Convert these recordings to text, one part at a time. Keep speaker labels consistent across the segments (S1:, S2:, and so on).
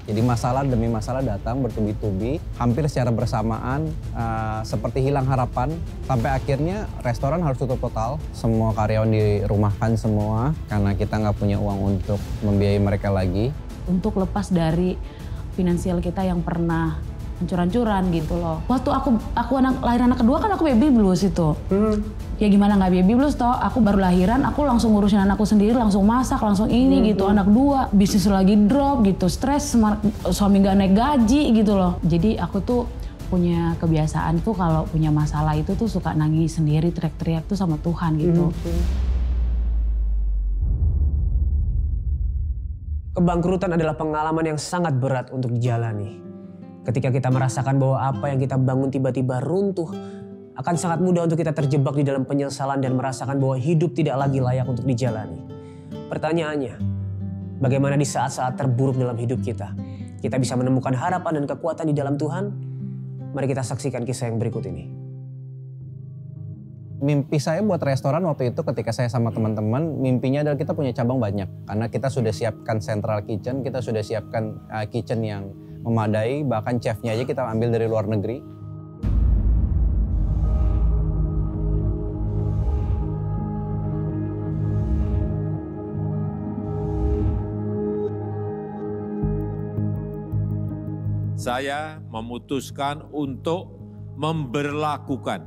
S1: Jadi masalah demi masalah datang bertubi-tubi, hampir secara bersamaan seperti hilang harapan. Sampai akhirnya restoran harus tutup total, semua karyawan dirumahkan semua karena kita nggak punya uang untuk membiayai mereka lagi.
S2: Untuk lepas dari finansial kita yang pernah hancur-hancuran gitu loh. Waktu aku lahir anak kedua kan aku baby blues itu. Ya gimana nggak baby blues toh, aku baru lahiran, aku langsung ngurusin anakku sendiri, langsung masak, langsung ini gitu. Anak dua, bisnis lagi drop gitu, stres, suami nggak naik gaji gitu loh. Jadi aku tuh punya kebiasaan tuh kalau punya masalah itu tuh suka nangis sendiri, teriak-teriak tuh sama Tuhan gitu.
S3: Kebangkrutan adalah pengalaman yang sangat berat untuk dijalani. Ketika kita merasakan bahwa apa yang kita bangun tiba-tiba runtuh, akan sangat mudah untuk kita terjebak di dalam penyesalan dan merasakan bahwa hidup tidak lagi layak untuk dijalani. Pertanyaannya, bagaimana di saat-saat terburuk dalam hidup kita bisa menemukan harapan dan kekuatan di dalam Tuhan? Mari kita saksikan kisah yang berikut ini.
S1: Mimpi saya buat restoran waktu itu ketika saya sama teman-teman, mimpinya adalah kita punya cabang banyak. Karena kita sudah siapkan central kitchen, kita sudah siapkan kitchen yang memadai, bahkan chefnya aja kita ambil dari luar negeri.
S4: Saya memutuskan untuk memberlakukan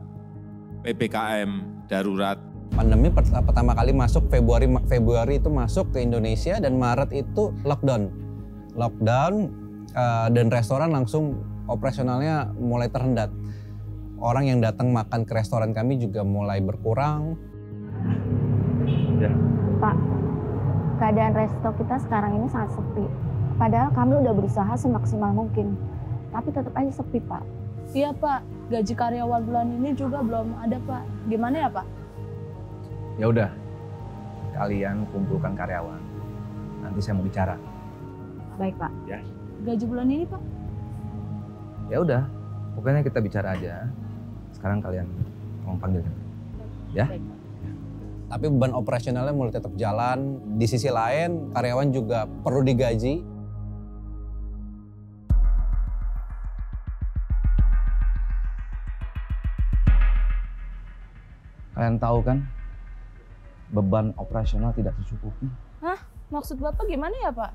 S4: PPKM darurat.
S1: Pandemi pertama kali masuk Februari itu masuk ke Indonesia dan Maret itu lockdown dan restoran langsung operasionalnya mulai terhendat. Orang yang datang makan ke restoran kami juga mulai berkurang.
S5: Ya.
S6: Pak, keadaan resto kita sekarang ini sangat sepi. Padahal kami udah berusaha semaksimal mungkin, tapi tetap aja sepi, Pak.
S5: Iya, Pak. Gaji karyawan bulan ini juga belum ada, Pak. Gimana ya, Pak?
S7: Ya udah, kalian kumpulkan karyawan. Nanti saya mau bicara.
S6: Baik, Pak.
S7: Ya.
S5: Gaji bulan ini, Pak?
S7: Ya udah, pokoknya kita bicara aja. Sekarang kalian tolong panggil. Ya.
S5: Baik, Pak.
S1: Tapi beban operasionalnya mulai tetap jalan. Di sisi lain, karyawan juga perlu digaji.
S7: Kalian tahu kan, beban operasional tidak tercukupi.
S5: Hah? Maksud Bapak gimana ya, Pak?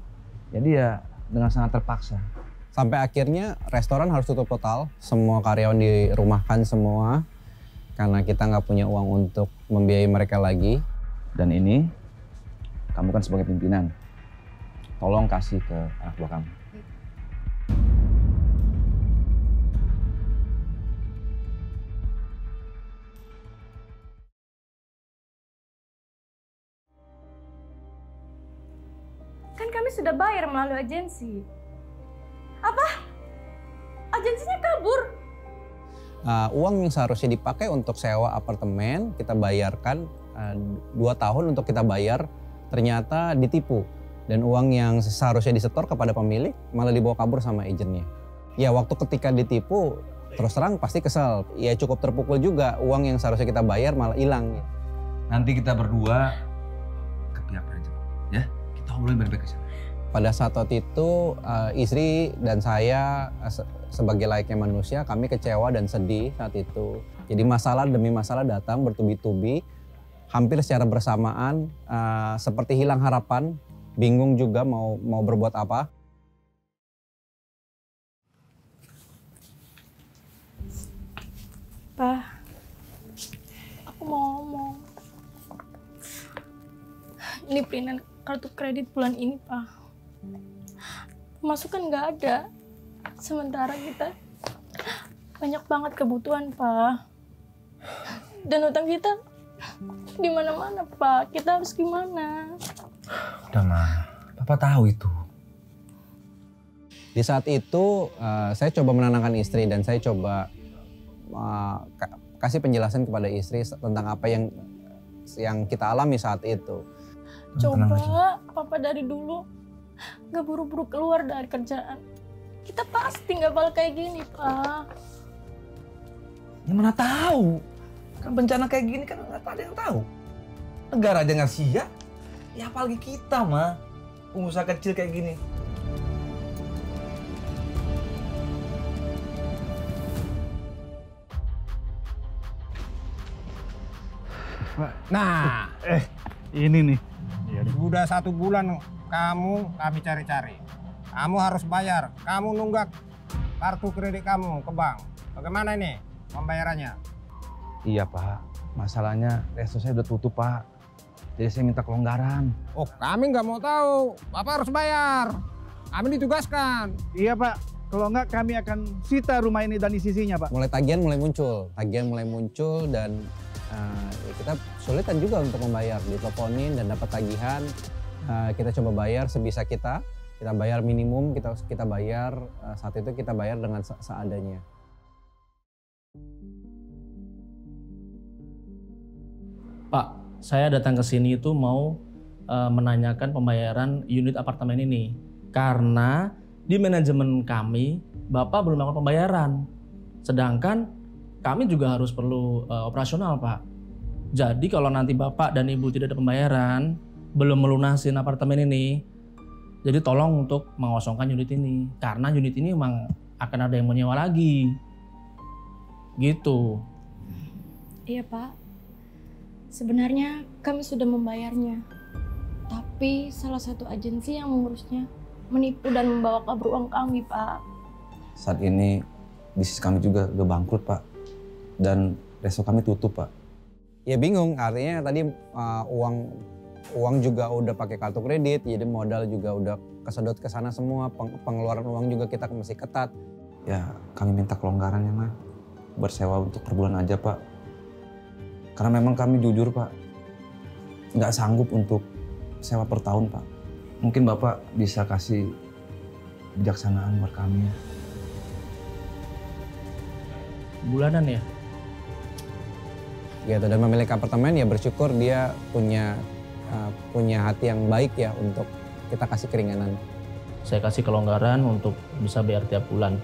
S7: Jadi ya dengan sangat terpaksa.
S1: Sampai akhirnya restoran harus tutup total, semua karyawan dirumahkan semua. Karena kita nggak punya uang untuk membiayai mereka lagi.
S7: Dan ini, kamu kan sebagai pimpinan, tolong kasih ke anak buah kamu.
S8: Kan kami sudah bayar melalui agensi. Apa? Agensinya kabur?
S1: Uang yang seharusnya dipakai untuk sewa apartemen, kita bayarkan 2 tahun untuk kita bayar, ternyata ditipu. Dan uang yang seharusnya disetor kepada pemilik malah dibawa kabur sama agennya. Ya waktu ketika ditipu, terus terang pasti kesel. Ya cukup terpukul juga, uang yang seharusnya kita bayar malah hilang.
S7: Nanti kita berdua ke pihak manajemen, ya. Kita ngobrolin baik-baik aja.
S1: Pada saat itu istri dan saya sebagai layaknya manusia, kami kecewa dan sedih saat itu. Jadi masalah demi masalah datang bertubi-tubi, hampir secara bersamaan, seperti hilang harapan, bingung juga mau berbuat apa.
S5: Pak, aku mau ngomong. Ini printan kartu kredit bulan ini, Pak. Pemasukan nggak ada. Sementara kita banyak banget kebutuhan, Pak. Dan utang kita di mana-mana, Pak. Kita harus gimana?
S7: Udah, Ma. Papa tahu itu.
S1: Di saat itu saya coba menenangkan istri dan saya coba kasih penjelasan kepada istri tentang apa yang kita alami saat itu.
S5: Coba Papa dari dulu gak buru-buru keluar dari kerjaan. Kita pasti gak bakal kayak gini, Pak.
S7: Ya mana tahu. Kan bencana kayak gini kan nggak ada yang tahu. Negara aja nggak siap. Ya apalagi kita, Ma. Pengusaha kecil kayak gini.
S9: Pak.
S10: Nah,
S9: Ini nih. Iya nih.
S10: udah 1 bulan kami cari-cari. Kamu harus bayar. Kamu nunggak kartu kredit kamu ke bank. Bagaimana ini pembayarannya?
S7: Iya Pak, masalahnya resto saya udah tutup Pak. Jadi saya minta kelonggaran.
S10: Oh, kami nggak mau tahu. Bapak harus bayar. Kami ditugaskan.
S9: Iya Pak, kalau enggak kami akan sita rumah ini dan isi-isinya Pak.
S1: Tagihan mulai muncul dan ya kita sulitan juga untuk membayar. Diteleponin dan dapat tagihan. Kita coba bayar sebisa kita bayar minimum, kita bayar saat itu kita bayar dengan seadanya.
S11: Pak, saya datang ke sini itu mau menanyakan pembayaran unit apartemen ini. Karena di manajemen kami, Bapak belum melakukan pembayaran. Sedangkan kami juga harus perlu operasional, Pak. Jadi kalau nanti Bapak dan Ibu tidak ada pembayaran, belum melunasin apartemen ini, jadi tolong untuk mengosongkan unit ini. Karena unit ini memang akan ada yang menyewa lagi. Gitu.
S5: Iya Pak, sebenarnya kami sudah membayarnya. Tapi salah satu agensi yang mengurusnya menipu dan membawa kabur uang kami, Pak.
S7: Saat ini bisnis kami juga udah bangkrut Pak. Dan resto kami tutup Pak.
S1: Ya bingung, artinya tadi uang juga udah pakai kartu kredit, jadi modal juga udah kesedot ke sana semua, pengeluaran uang juga kita masih ketat.
S7: Ya kami minta kelonggaran ya Mas. Bersewa untuk per bulan aja Pak. Karena memang kami jujur Pak, nggak sanggup untuk sewa per tahun Pak. Mungkin Bapak bisa kasih kebijaksanaan buat kami ya.
S11: Bulanan ya?
S1: Gitu, dan pemilik apartemen ya bersyukur dia punya hati yang baik ya untuk kita kasih keringanan.
S11: Saya kasih kelonggaran untuk bisa bayar tiap bulan.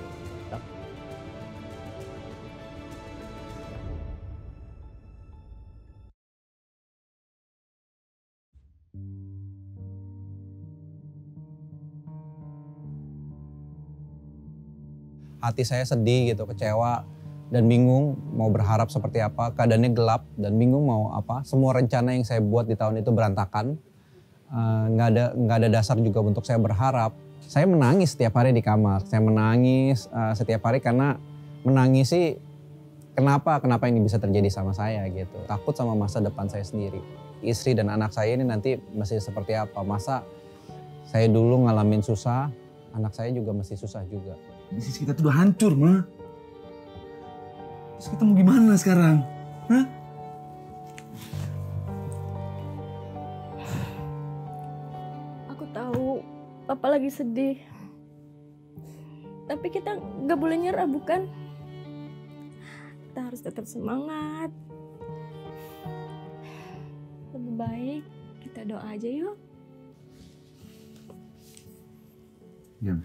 S1: Hati saya sedih gitu, kecewa dan bingung mau berharap seperti apa. Keadaannya gelap dan bingung mau apa. Semua rencana yang saya buat di tahun itu berantakan. Nggak ada dasar juga untuk saya berharap. Saya menangis setiap hari di kamar. Saya menangis setiap hari karena menangis sih kenapa ini bisa terjadi sama saya gitu. Takut sama masa depan saya sendiri. Istri dan anak saya ini nanti masih seperti apa. Masa saya dulu ngalamin susah, anak saya juga masih susah juga.
S9: Bisnis kita tuh udah hancur, Ma. Terus kita mau gimana sekarang? Hah?
S5: Aku tahu Papa lagi sedih. Tapi kita nggak boleh nyerah, bukan? Kita harus tetap semangat. Lebih baik kita doa aja yuk.
S9: Ya.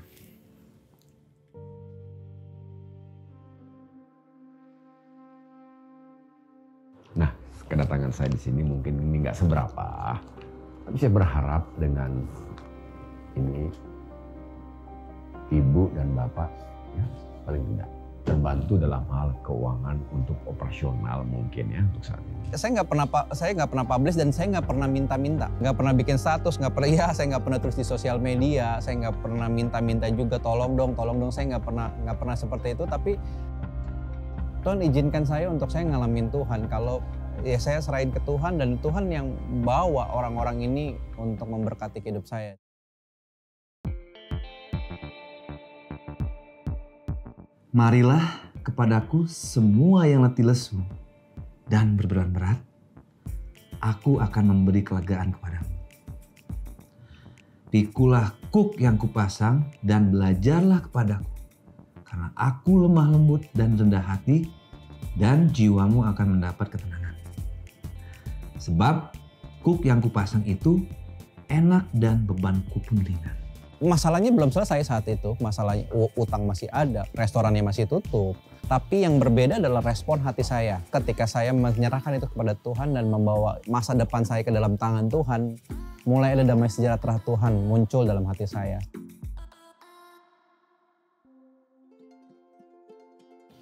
S12: Nah, kedatangan saya di sini mungkin ini nggak seberapa, tapi saya berharap dengan ini Ibu dan Bapak ya, paling tidak terbantu dalam hal keuangan untuk operasional mungkin ya untuk saat ini.
S1: Saya nggak pernah publish dan saya nggak pernah minta-minta, nggak pernah bikin status, nggak pernah saya nggak pernah tulis di sosial media, saya nggak pernah minta-minta juga tolong dong, saya nggak pernah seperti itu. Tapi Tuhan izinkan saya untuk saya ngalamin Tuhan. Kalau ya saya serahin ke Tuhan dan Tuhan yang bawa orang-orang ini untuk memberkati hidup saya.
S7: Marilah kepadaku semua yang letih lesu dan berbeban berat, aku akan memberi kelegaan kepadamu. Pikulah kuk yang kupasang dan belajarlah kepadaku, karena aku lemah lembut dan rendah hati, dan jiwamu akan mendapat ketenangan. Sebab kuk yang kupasang itu enak dan bebanku pun ringan.
S1: Masalahnya belum selesai saat itu, masalahnya utang masih ada, restorannya masih tutup. Tapi yang berbeda adalah respon hati saya. Ketika saya menyerahkan itu kepada Tuhan dan membawa masa depan saya ke dalam tangan Tuhan, mulai ada damai sejahtera Tuhan muncul dalam hati saya.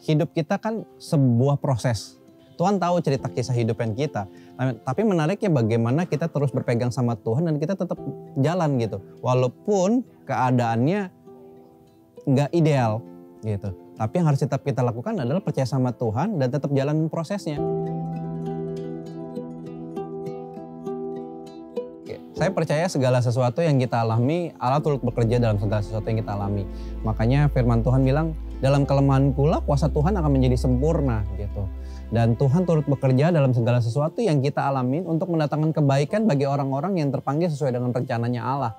S1: Hidup kita kan sebuah proses. Tuhan tahu cerita kisah hidupan kita. Tapi menariknya bagaimana kita terus berpegang sama Tuhan dan kita tetap jalan gitu. Walaupun keadaannya nggak ideal gitu. Tapi yang harus tetap kita lakukan adalah percaya sama Tuhan dan tetap jalan prosesnya. Saya percaya segala sesuatu yang kita alami, Allah turut bekerja dalam segala sesuatu yang kita alami. Makanya firman Tuhan bilang, dalam kelemahanku lah kuasa Tuhan akan menjadi sempurna gitu. Dan Tuhan turut bekerja dalam segala sesuatu yang kita alami untuk mendatangkan kebaikan bagi orang-orang yang terpanggil sesuai dengan rencananya Allah.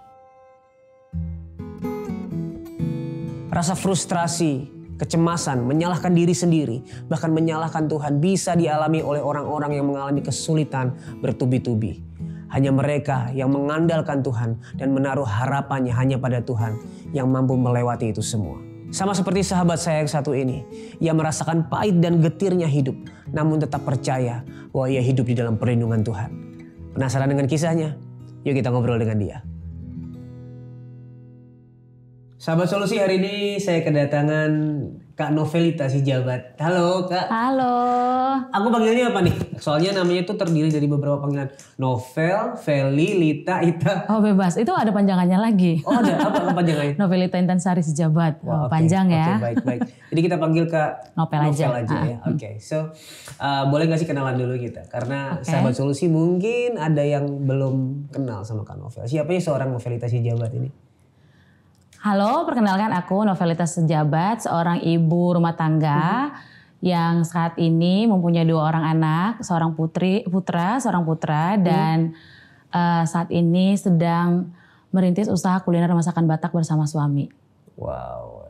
S3: Rasa frustrasi, kecemasan, menyalahkan diri sendiri, bahkan menyalahkan Tuhan bisa dialami oleh orang-orang yang mengalami kesulitan bertubi-tubi. Hanya mereka yang mengandalkan Tuhan dan menaruh harapannya hanya pada Tuhan yang mampu melewati itu semua. Sama seperti sahabat saya yang satu ini, ia merasakan pahit dan getirnya hidup, namun tetap percaya bahwa ia hidup di dalam perlindungan Tuhan. Penasaran dengan kisahnya? Yuk kita ngobrol dengan dia. Sahabat Solusi, hari ini saya kedatangan Kak Novelita Sijabat. Halo Kak.
S2: Halo.
S3: Aku panggilnya apa nih? Soalnya namanya itu terdiri dari beberapa panggilan. Novel, Feli, Lita, Ita.
S2: Oh bebas, itu ada panjangannya lagi.
S3: Oh ada, apa panjangannya?
S2: Novelita Intan Sari Sijabat.
S3: Wah, okay.
S2: Panjang ya.
S3: Oke, baik. Jadi kita panggil Kak
S2: Novel aja
S3: ya. Oke, so boleh gak sih kenalan dulu kita? Karena Sahabat Solusi mungkin ada yang belum kenal sama Kak Novel. Siapanya seorang Novelita Sijabat ini?
S2: Halo, perkenalkan aku Novelita Sijabat, seorang ibu rumah tangga yang saat ini mempunyai 2 orang anak, seorang seorang putra, dan saat ini sedang merintis usaha kuliner masakan Batak bersama suami.
S3: Wow.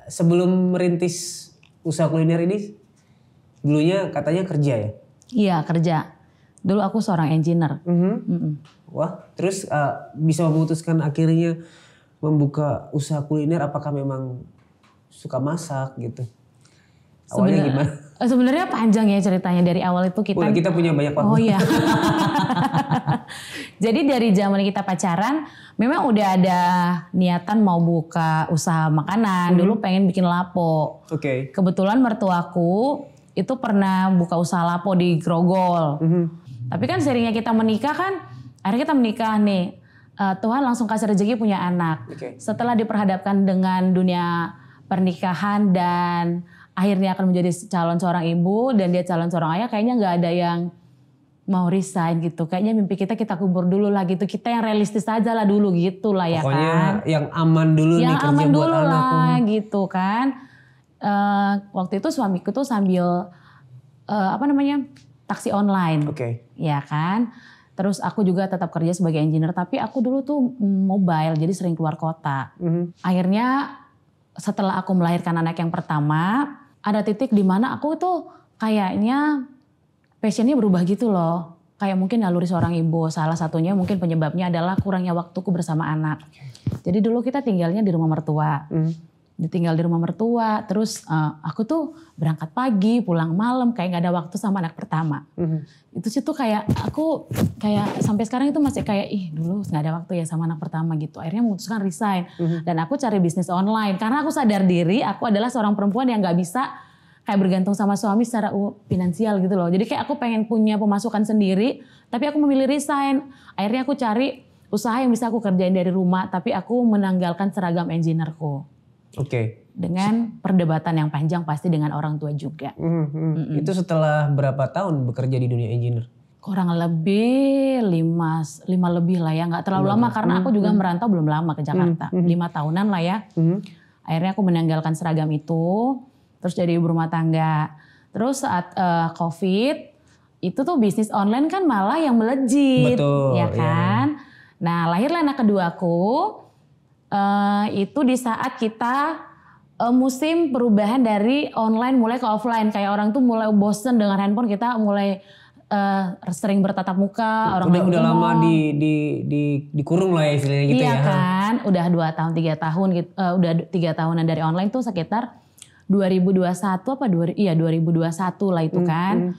S3: Sebelum merintis usaha kuliner ini, dulunya katanya kerja ya?
S2: Iya, kerja. Dulu aku seorang engineer.
S3: Wah, terus bisa memutuskan akhirnya membuka usaha kuliner, apakah memang suka masak gitu? Awalnya gimana?
S2: Sebenarnya panjang ya ceritanya, dari awal itu kita.
S3: Kita punya banyak waktu.
S2: Oh iya. Jadi dari zaman kita pacaran, memang udah ada niatan mau buka usaha makanan. Dulu pengen bikin lapo.
S3: Oke.
S2: Kebetulan mertuaku itu pernah buka usaha lapo di Grogol. Tapi kan seringnya kita menikah kan, akhirnya kita menikah nih. Tuhan langsung kasih rezeki punya anak. Setelah diperhadapkan dengan dunia pernikahan dan akhirnya akan menjadi calon seorang ibu dan dia calon seorang ayah, kayaknya nggak ada yang mau resign gitu. Kayaknya mimpi kita kubur dulu lah gitu. Kita yang realistis aja lah dulu gitu lah ya. Pokoknya kan.
S3: Yang aman dulu nih kerja buat anak. Yang aman dulu lah
S2: gitu kan. Waktu itu suamiku tuh sambil taksi online. Ya kan. Terus aku juga tetap kerja sebagai engineer, tapi aku dulu tuh mobile, jadi sering keluar kota. Akhirnya setelah aku melahirkan anak yang pertama, ada titik di mana aku tuh kayaknya passionnya berubah gitu loh. Kayak mungkin naluri seorang ibu, salah satunya mungkin penyebabnya adalah kurangnya waktuku bersama anak. Jadi dulu kita tinggalnya di rumah mertua. Ditinggal di rumah mertua, terus aku tuh berangkat pagi, pulang malam, kayak gak ada waktu sama anak pertama. Itu sih tuh kayak aku kayak sampai sekarang itu masih kayak dulu gak ada waktu ya sama anak pertama gitu. Akhirnya memutuskan resign dan aku cari bisnis online karena aku sadar diri aku adalah seorang perempuan yang gak bisa kayak bergantung sama suami secara finansial gitu loh. Jadi kayak aku pengen punya pemasukan sendiri, tapi aku memilih resign. Akhirnya aku cari usaha yang bisa aku kerjain dari rumah, tapi aku menanggalkan seragam engineer-ku. Dengan perdebatan yang panjang pasti dengan orang tua juga.
S3: Itu setelah berapa tahun bekerja di dunia engineer?
S2: Kurang lebih 5 lebih lah ya, nggak terlalu lama karena aku juga merantau belum lama ke Jakarta. 5 tahunan lah ya. Akhirnya aku menanggalkan seragam itu, terus jadi ibu rumah tangga. Terus saat COVID itu tuh bisnis online kan malah yang melejit.
S3: Betul,
S2: ya kan. Nah lahirlah anak keduaku. Itu di saat kita musim perubahan dari online mulai ke offline, kayak orang tuh mulai bosen dengan handphone, kita mulai sering bertatap muka, orang
S3: udah lama dikurung lah ya istilahnya gitu
S2: iya
S3: ya.
S2: Iya kan, udah 2 tahun 3 tahun gitu, udah 3 tahunan dari online tuh sekitar 2021 2021 lah itu kan.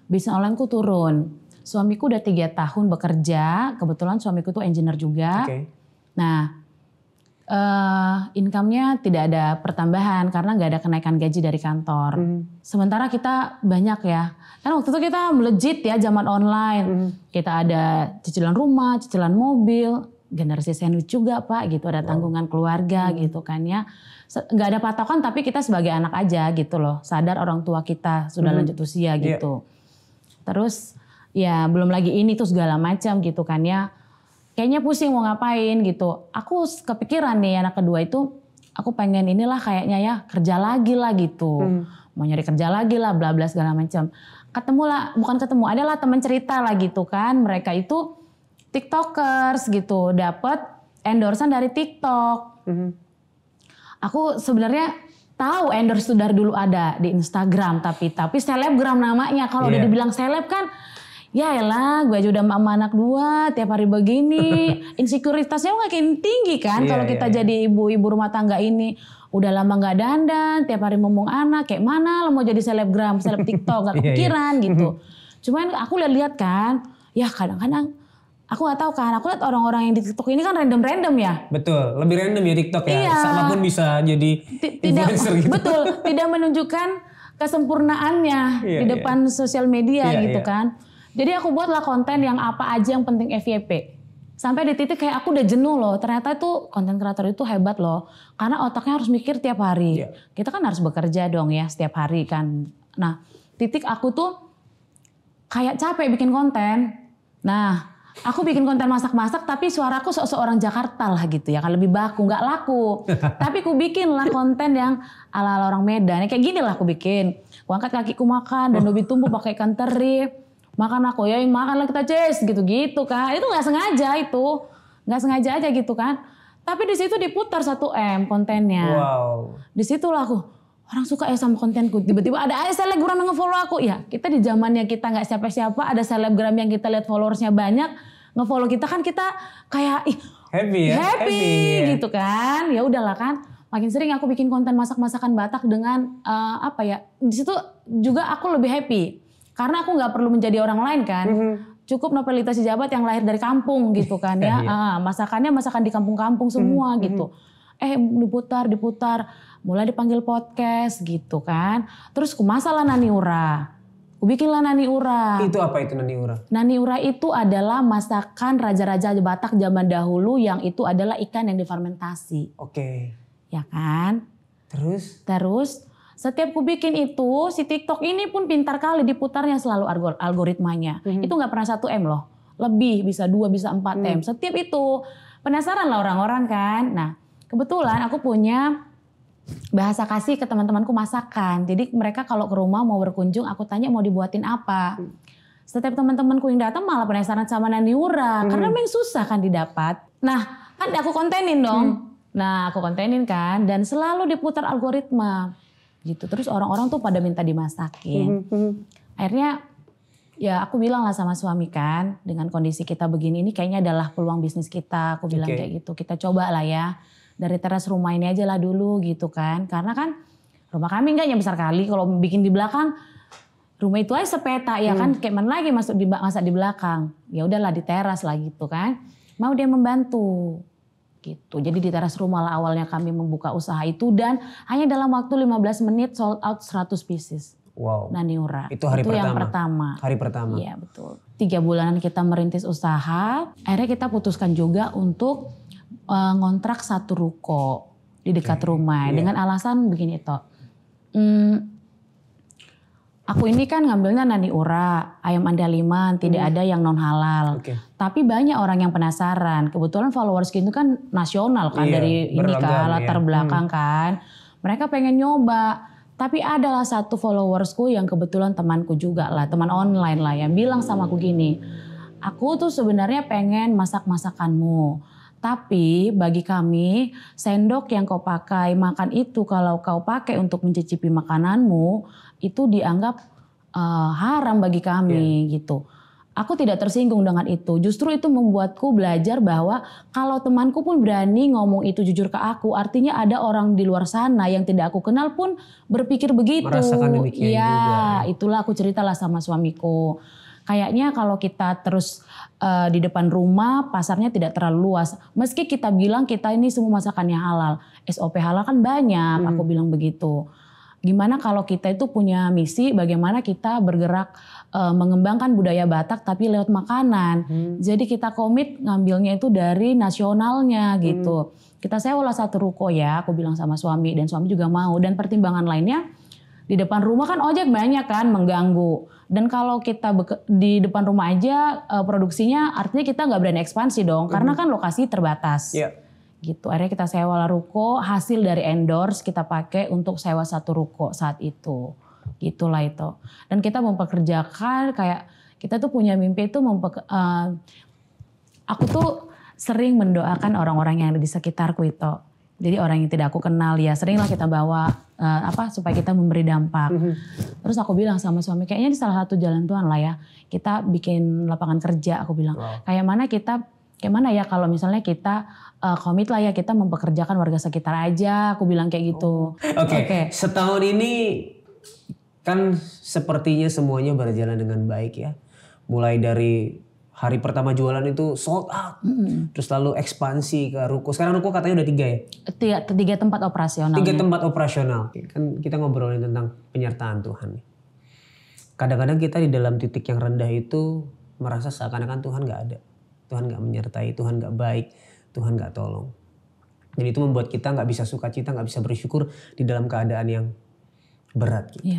S2: Bisnis online ku turun. Suamiku udah 3 tahun bekerja, kebetulan suamiku tuh engineer juga. Nah, Income-nya tidak ada pertambahan karena nggak ada kenaikan gaji dari kantor. Sementara kita banyak ya. Kan waktu itu kita melejit ya zaman online. Kita ada cicilan rumah, cicilan mobil, generasi sandwich juga Pak gitu. Ada tanggungan keluarga gitu kan ya. Nggak ada patokan tapi kita sebagai anak aja gitu loh. Sadar orang tua kita sudah lanjut usia gitu. Terus ya belum lagi ini tuh segala macam gitu kan ya. Kayaknya pusing mau ngapain gitu. Aku kepikiran nih anak kedua itu, aku pengen inilah kayaknya ya kerja lagi lah gitu. Mau nyari kerja lagi lah bla bla segala macam. Ketemu lah, bukan ketemu, adalah teman cerita lah gitu kan. Mereka itu TikTokers gitu, dapat endorsean dari TikTok. Aku sebenarnya tahu endorse itu dari dulu ada di Instagram tapi selebgram namanya. Kalau udah dibilang seleb kan ya elah, gue aja udah sama anak dua, tiap hari begini. Insekuritasnya makin tinggi kan kalau kita jadi ibu-ibu rumah tangga ini. Udah lama gak dandan, tiap hari ngomong anak, kayak mana lo mau jadi selebgram, seleb TikTok, gak kepikiran gitu. Cuman aku lihat-lihat kan, ya kadang-kadang aku gak tahu kan, aku lihat orang-orang yang di TikTok ini kan random-random ya.
S3: Betul, lebih random ya TikTok ya.
S2: Iya.
S3: Siapapun bisa jadi influencer gitu.
S2: Betul, tidak menunjukkan kesempurnaannya di depan sosial media gitu kan. Jadi aku buatlah konten yang apa aja yang penting FYP. Sampai di titik kayak aku udah jenuh loh. Ternyata itu konten kreator itu hebat loh. Karena otaknya harus mikir tiap hari. Kita kan harus bekerja dong ya setiap hari kan. Nah titik aku tuh kayak capek bikin konten. Nah aku bikin konten masak-masak tapi suaraku seorang Jakarta lah gitu ya. Kan lebih baku, gak laku. Tapi aku bikin lah konten yang ala-ala orang Medan. Kayak gini lah aku bikin. Aku angkat kakiku makan dan dobi tumbuh pakai ikan teri. Makan aku ya yang makan lah kita Ces gitu-gitu kan. Itu gak sengaja itu. Gak sengaja aja gitu kan. Tapi di situ diputar 1M kontennya.
S3: Wow.
S2: Di situ lah aku, orang suka ya sama kontenku. Tiba-tiba ada aja selebgram yang nge-follow aku. Ya kita di zamannya kita gak siapa-siapa. Ada selebgram yang kita lihat followersnya banyak. Nge-follow kita kan kita kayak
S3: happy ya.
S2: Happy gitu kan. Ya udahlah kan. Makin sering aku bikin konten masak-masakan Batak dengan apa ya. Di situ juga aku lebih happy. Karena aku nggak perlu menjadi orang lain kan, cukup Nopelita Sijabat yang lahir dari kampung gitu kan ya, masakannya masakan di kampung-kampung semua gitu. Diputar, mulai dipanggil podcast gitu kan. Terus kumasalah Nani Ura, kubikinlah Nani Ura.
S3: Itu apa itu Nani Ura? Nani
S2: Ura itu adalah masakan raja-raja Batak zaman dahulu yang itu adalah ikan yang difermentasi.
S3: Oke.
S2: Ya kan? Terus setiap ku bikin itu, si TikTok ini pun pintar kali diputarnya selalu algoritmanya. Itu gak pernah 1M loh. Lebih, bisa 2, bisa 4M. Setiap itu. Penasaran lah orang-orang kan. Nah kebetulan aku punya bahasa kasih ke teman-temanku masakan. Jadi mereka kalau ke rumah mau berkunjung, aku tanya mau dibuatin apa. Setiap teman-temanku yang datang malah penasaran sama Nani Ura. Karena memang susah kan didapat. Nah kan aku kontenin dong. Nah aku kontenin kan. Dan selalu diputar algoritma. Gitu. Terus orang-orang tuh pada minta dimasakin. Akhirnya ya aku bilang lah sama suami kan, dengan kondisi kita begini ini kayaknya adalah peluang bisnis kita. Aku bilang kayak gitu, kita coba lah ya dari teras rumah ini aja lah dulu gitu kan. Karena kan rumah kami enggak yang besar kali, kalau bikin di belakang rumah itu aja sepeta ya kan, kayak mana lagi masak di belakang. Ya udahlah di teras lah gitu kan. Mau dia membantu. Gitu. Jadi di teras rumah lah awalnya kami membuka usaha itu dan hanya dalam waktu 15 menit sold out 100 pieces.
S3: Wow.
S2: Nani Ura.
S3: Itu hari pertama.
S2: Yang pertama.
S3: Hari pertama.
S2: Iya betul. 3 bulanan kita merintis usaha. Akhirnya kita putuskan juga untuk ngontrak 1 ruko di dekat rumah dengan alasan begini toh. Aku ini kan ngambilnya Nani Ura, ayam andaliman, tidak ada yang non halal. Tapi banyak orang yang penasaran. Kebetulan followers itu kan nasional kan dari ini kan latar belakang kan. Mereka pengen nyoba. Tapi adalah satu followersku yang kebetulan temanku juga lah, teman online lah yang bilang sama aku gini. Aku tuh sebenarnya pengen masak masakanmu. Tapi bagi kami sendok yang kau pakai makan itu kalau kau pakai untuk mencicipi makananmu itu dianggap haram bagi kami gitu. Aku tidak tersinggung dengan itu. Justru itu membuatku belajar bahwa kalau temanku pun berani ngomong itu jujur ke aku, artinya ada orang di luar sana yang tidak aku kenal pun berpikir begitu.
S3: Merasakan demikian
S2: ya,
S3: juga.
S2: Itulah aku ceritalah sama suamiku. kayaknya kalau kita terus di depan rumah pasarnya tidak terlalu luas. Meski kita bilang kita ini semua masakannya halal, SOP halal kan banyak, aku bilang begitu. Gimana kalau kita itu punya misi bagaimana kita bergerak mengembangkan budaya Batak tapi lewat makanan. Jadi kita komit ngambilnya itu dari nasionalnya gitu. Kita sewalah satu ruko ya, aku bilang sama suami dan suami juga mau. Dan pertimbangan lainnya di depan rumah kan ojek banyak kan mengganggu. Dan kalau kita di depan rumah aja produksinya artinya kita nggak berani ekspansi dong karena kan lokasi terbatas. Gitu. Akhirnya kita sewa ruko, hasil dari endorse kita pakai untuk sewa satu ruko saat itu. Gitulah itu. Dan kita mempekerjakan kayak kita tuh punya mimpi itu aku tuh sering mendoakan orang-orang yang ada di sekitarku itu. Jadi orang yang tidak aku kenal ya seringlah kita bawa supaya kita memberi dampak. Terus aku bilang sama suami kayaknya ini salah satu jalan Tuhan lah ya. Kita bikin lapangan kerja aku bilang. Kayak mana ya kalau misalnya kita komit lah ya kita mempekerjakan warga sekitar aja. Aku bilang kayak gitu.
S3: Oke. Setahun ini kan sepertinya semuanya berjalan dengan baik ya. Mulai dari hari pertama jualan itu sold out. Terus lalu ekspansi ke ruko. Sekarang ruko katanya udah 3 ya?
S2: 3 tempat operasional.
S3: 3 tempat operasional. Kan kita ngobrolin tentang penyertaan Tuhan. Kadang-kadang kita di dalam titik yang rendah itu merasa seakan-akan Tuhan gak ada. Tuhan gak menyertai, Tuhan gak baik, Tuhan gak tolong. Dan itu membuat kita gak bisa sukacita, gak bisa bersyukur di dalam keadaan yang berat. Gitu.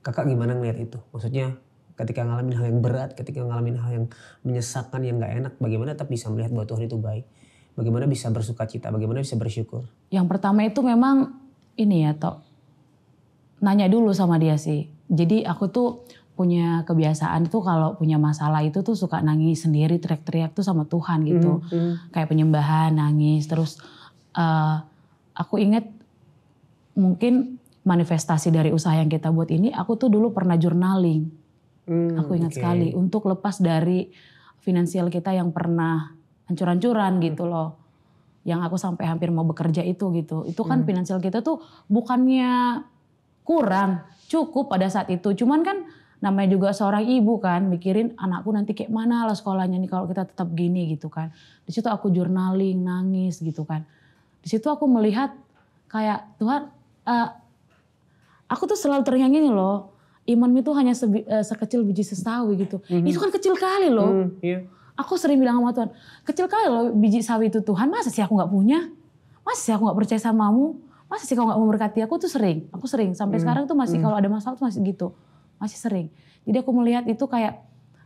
S3: Kakak gimana ngeliat itu? Maksudnya ketika ngalamin hal yang berat, ketika ngalamin hal yang menyesakkan, yang gak enak, bagaimana tetap bisa melihat bahwa Tuhan itu baik? Bagaimana bisa bersukacita, bagaimana bisa bersyukur?
S2: Yang pertama itu memang ini ya Tok, nanya dulu sama dia sih. Jadi aku tuh punya kebiasaan itu kalau punya masalah itu tuh suka nangis sendiri, teriak-teriak tuh sama Tuhan gitu. Kayak penyembahan, nangis. Terus aku ingat mungkin manifestasi dari usaha yang kita buat ini, aku tuh dulu pernah journaling. Aku ingat sekali untuk lepas dari finansial kita yang pernah hancur-hancuran gitu loh. Yang aku sampai hampir mau bekerja itu gitu. Itu kan finansial kita tuh bukannya kurang, cukup pada saat itu. Cuman kan namanya juga seorang ibu kan mikirin anakku nanti kayak mana lah sekolahnya nih kalau kita tetap gini gitu kan. Di situ aku journaling, nangis gitu kan. Di situ aku melihat kayak Tuhan, aku tuh selalu terngiang ini loh. Iman itu hanya sekecil biji sawi gitu. Itu kan kecil kali loh. Aku sering bilang sama Tuhan, kecil kali loh biji sawi itu Tuhan. Masa sih aku nggak punya? Masa sih aku nggak percaya samamu? Masa sih kau nggak memberkati aku? Tuh sering. Aku sering sampai sekarang tuh masih kalau ada masalah tuh masih gitu. Masih sering. Jadi aku melihat itu kayak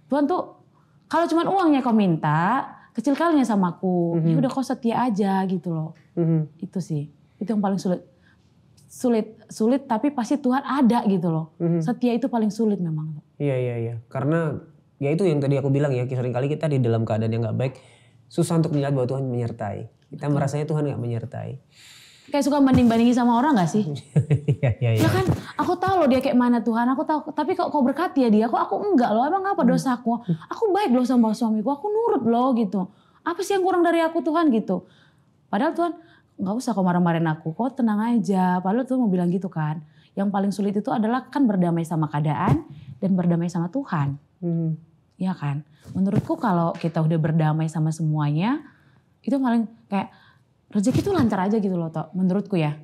S2: Tuhan tuh kalau cuma uangnya kau minta, kecil kalinya sama aku. Ya udah kau setia aja gitu loh. Itu sih. Itu yang paling sulit. Sulit tapi pasti Tuhan ada gitu loh. Setia itu paling sulit memang.
S3: Iya. Karena ya itu yang tadi aku bilang ya, seringkali kita di dalam keadaan yang gak baik susah untuk melihat bahwa Tuhan menyertai. Kita merasanya Tuhan gak menyertai.
S2: Kayak suka banding-bandingin sama orang gak sih?
S3: Iya.
S2: Ya kan aku tahu loh dia kayak mana Tuhan, aku tahu. Tapi kok kau berkati ya dia, aku enggak loh. Emang apa dosaku? Aku baik loh sama suamiku, aku nurut loh gitu. Apa sih yang kurang dari aku Tuhan gitu? Padahal Tuhan nggak usah kau marah-marahin aku, kau tenang aja. Padahal Tuhan mau bilang gitu kan. Yang paling sulit itu adalah kan berdamai sama keadaan dan berdamai sama Tuhan. Iya kan? Menurutku kalau kita udah berdamai sama semuanya, itu paling kayak rezeki itu lancar aja gitu loh Tok. Menurutku ya.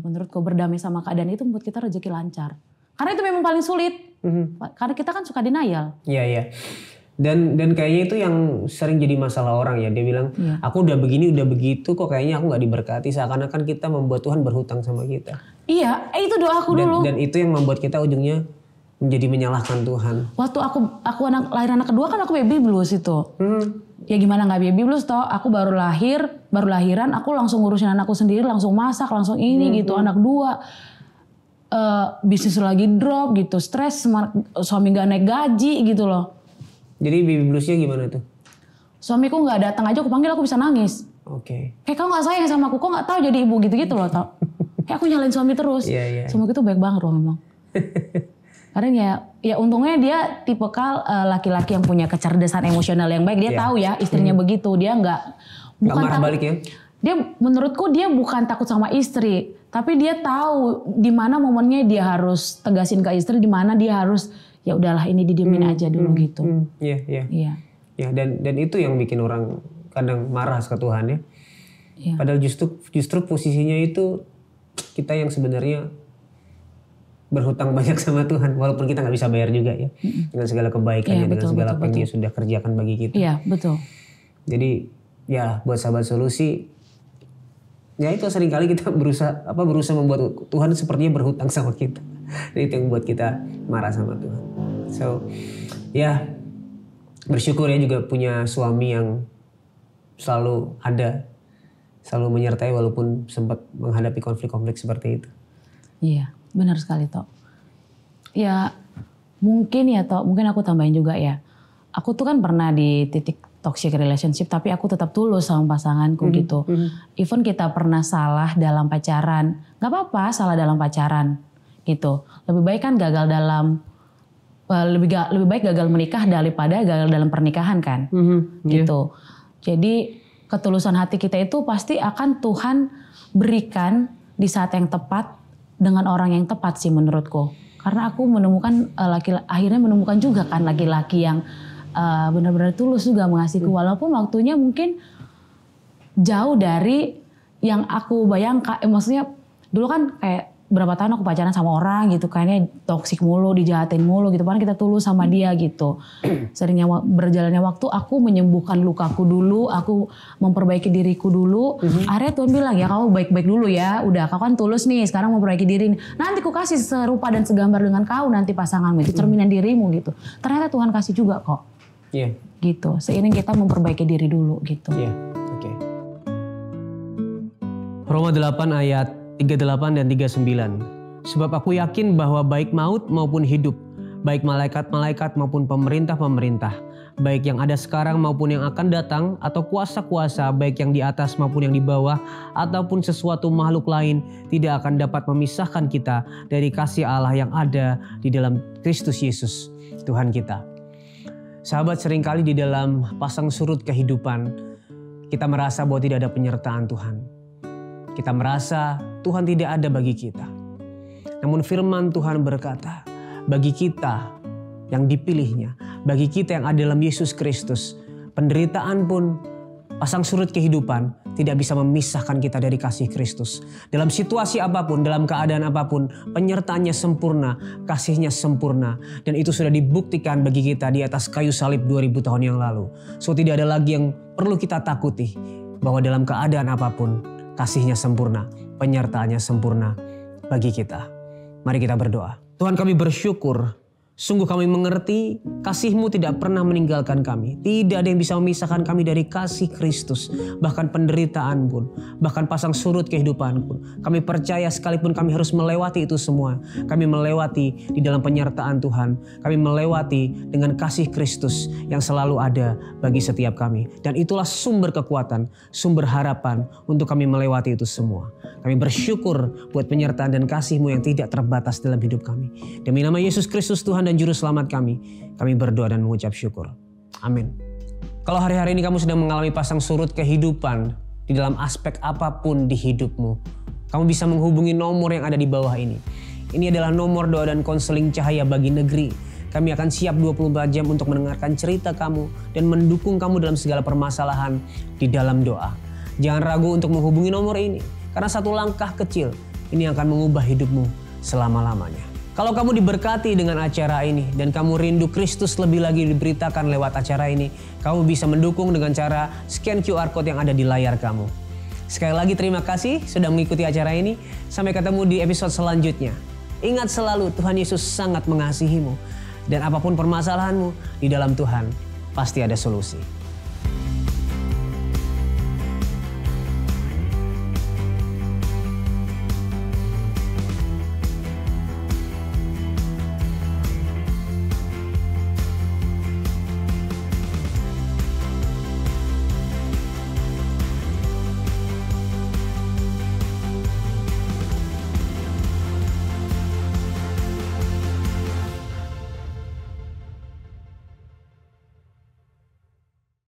S2: Menurutku berdamai sama keadaan itu membuat kita rezeki lancar. Karena itu memang paling sulit. Karena kita kan suka denial.
S3: Iya. Dan kayaknya itu yang sering jadi masalah orang ya. Dia bilang, aku udah begini, udah begitu kok kayaknya aku gak diberkati. Seakan-akan kita membuat Tuhan berhutang sama kita.
S2: Iya, itu doaku dulu.
S3: Dan itu yang membuat kita ujungnya menjadi menyalahkan Tuhan.
S2: Waktu aku lahir anak kedua kan aku baby blues itu. Ya gimana gak baby blues toh. Aku baru lahiran aku langsung ngurusin anakku sendiri. Langsung masak, langsung ini gitu. Anak 2. Bisnis lagi drop gitu. Stres, suami gak naik gaji gitu loh.
S3: Jadi baby bluesnya gimana tuh?
S2: Suamiku nggak datang aja, aku panggil aku bisa nangis.
S3: Oke.
S2: Kayak kau nggak sayang sama aku, kok nggak tahu jadi ibu gitu loh tau. Kayak aku nyalain suami terus.
S3: Iya.
S2: Suamiku tuh baik banget loh memang. Karena ya untungnya dia tipikal laki-laki yang punya kecerdasan emosional yang baik. Dia tahu ya istrinya begitu, dia nggak
S3: marah balik ya?
S2: Dia menurutku dia bukan takut sama istri, tapi dia tahu di mana momennya dia harus tegasin ke istri, di mana dia harus ya udahlah ini didiemin aja dulu gitu.
S3: Iya. Ya, dan itu yang bikin orang kadang marah ke Tuhan ya. Padahal justru posisinya itu kita yang sebenarnya berhutang banyak sama Tuhan, walaupun kita nggak bisa bayar juga ya, dengan segala kebaikannya, dengan segala apa yang Dia sudah kerjakan bagi kita.
S2: Iya, betul.
S3: Jadi ya buat sahabat solusi, ya itu seringkali kita berusaha membuat Tuhan sepertinya berhutang sama kita. Dan itu yang membuat kita marah sama Tuhan. So ya bersyukur ya juga punya suami yang selalu ada, selalu menyertai walaupun sempat menghadapi konflik-konflik seperti itu.
S2: Iya, benar sekali Tok. Ya mungkin aku tambahin juga ya. Aku tuh kan pernah di titik toxic relationship tapi aku tetap tulus sama pasanganku gitu. Even kita pernah salah dalam pacaran, gak apa-apa salah dalam pacaran gitu. Lebih baik kan gagal dalam lebih baik gagal menikah daripada gagal dalam pernikahan kan, gitu. Jadi ketulusan hati kita itu pasti akan Tuhan berikan di saat yang tepat dengan orang yang tepat sih menurutku. Karena aku menemukan akhirnya menemukan juga kan laki-laki yang benar-benar tulus juga mengasihiku, walaupun waktunya mungkin jauh dari yang aku bayangkan. Maksudnya dulu kan kayak berapa tahun aku pacaran sama orang gitu, kayaknya toksik mulu, dijahatin mulu gitu. Padahal kita tulus sama dia gitu. Seringnya berjalannya waktu aku menyembuhkan lukaku dulu, aku memperbaiki diriku dulu. Akhirnya Tuhan bilang ya kamu baik-baik dulu ya, udah kau kan tulus nih, sekarang memperbaiki diri. Nanti ku kasih serupa dan segambar dengan kau nanti pasanganmu, itu cerminan dirimu gitu. Ternyata Tuhan kasih juga kok.
S3: Iya.
S2: Gitu. Seiring kita memperbaiki diri dulu gitu.
S3: Iya. Oke. Roma 8 ayat 38 dan 39. Sebab aku yakin bahwa baik maut maupun hidup, baik malaikat-malaikat maupun pemerintah-pemerintah, baik yang ada sekarang maupun yang akan datang, atau kuasa-kuasa, baik yang di atas maupun yang di bawah, ataupun sesuatu makhluk lain, tidak akan dapat memisahkan kita dari kasih Allah yang ada di dalam Kristus Yesus, Tuhan kita. Sahabat, seringkali di dalam pasang surut kehidupan, kita merasa bahwa tidak ada penyertaan Tuhan. Kita merasa Tuhan tidak ada bagi kita. Namun firman Tuhan berkata, bagi kita yang dipilihnya, bagi kita yang ada dalam Yesus Kristus, penderitaan pun, pasang surut kehidupan tidak bisa memisahkan kita dari kasih Kristus. Dalam situasi apapun, dalam keadaan apapun, penyertaannya sempurna, kasihnya sempurna. Dan itu sudah dibuktikan bagi kita di atas kayu salib 2000 tahun yang lalu. So tidak ada lagi yang perlu kita takuti, bahwa dalam keadaan apapun, kasihnya sempurna, penyertaannya sempurna bagi kita. Mari kita berdoa. Tuhan, kami bersyukur. Sungguh kami mengerti kasih-Mu tidak pernah meninggalkan kami. Tidak ada yang bisa memisahkan kami dari kasih Kristus. Bahkan penderitaan pun, bahkan pasang surut kehidupan pun. Kami percaya sekalipun kami harus melewati itu semua. Kami melewati di dalam penyertaan Tuhan. Kami melewati dengan kasih Kristus yang selalu ada bagi setiap kami. Dan itulah sumber kekuatan, sumber harapan untuk kami melewati itu semua. Kami bersyukur buat penyertaan dan kasih-Mu yang tidak terbatas dalam hidup kami. Demi nama Yesus Kristus Tuhan dan Juru Selamat kami berdoa dan mengucap syukur. Amin. Kalau hari-hari ini kamu sedang mengalami pasang surut kehidupan di dalam aspek apapun di hidupmu, kamu bisa menghubungi nomor yang ada di bawah ini. Ini adalah nomor doa dan konseling Cahaya Bagi Negeri. Kami akan siap 24 jam untuk mendengarkan cerita kamu dan mendukung kamu dalam segala permasalahan di dalam doa. Jangan ragu untuk menghubungi nomor ini, karena satu langkah kecil ini akan mengubah hidupmu selama-lamanya. Kalau kamu diberkati dengan acara ini dan kamu rindu Kristus lebih lagi diberitakan lewat acara ini, kamu bisa mendukung dengan cara scan QR Code yang ada di layar kamu. Sekali lagi terima kasih sudah mengikuti acara ini. Sampai ketemu di episode selanjutnya. Ingat selalu Tuhan Yesus sangat mengasihimu. Dan apapun permasalahanmu, di dalam Tuhan pasti ada solusi.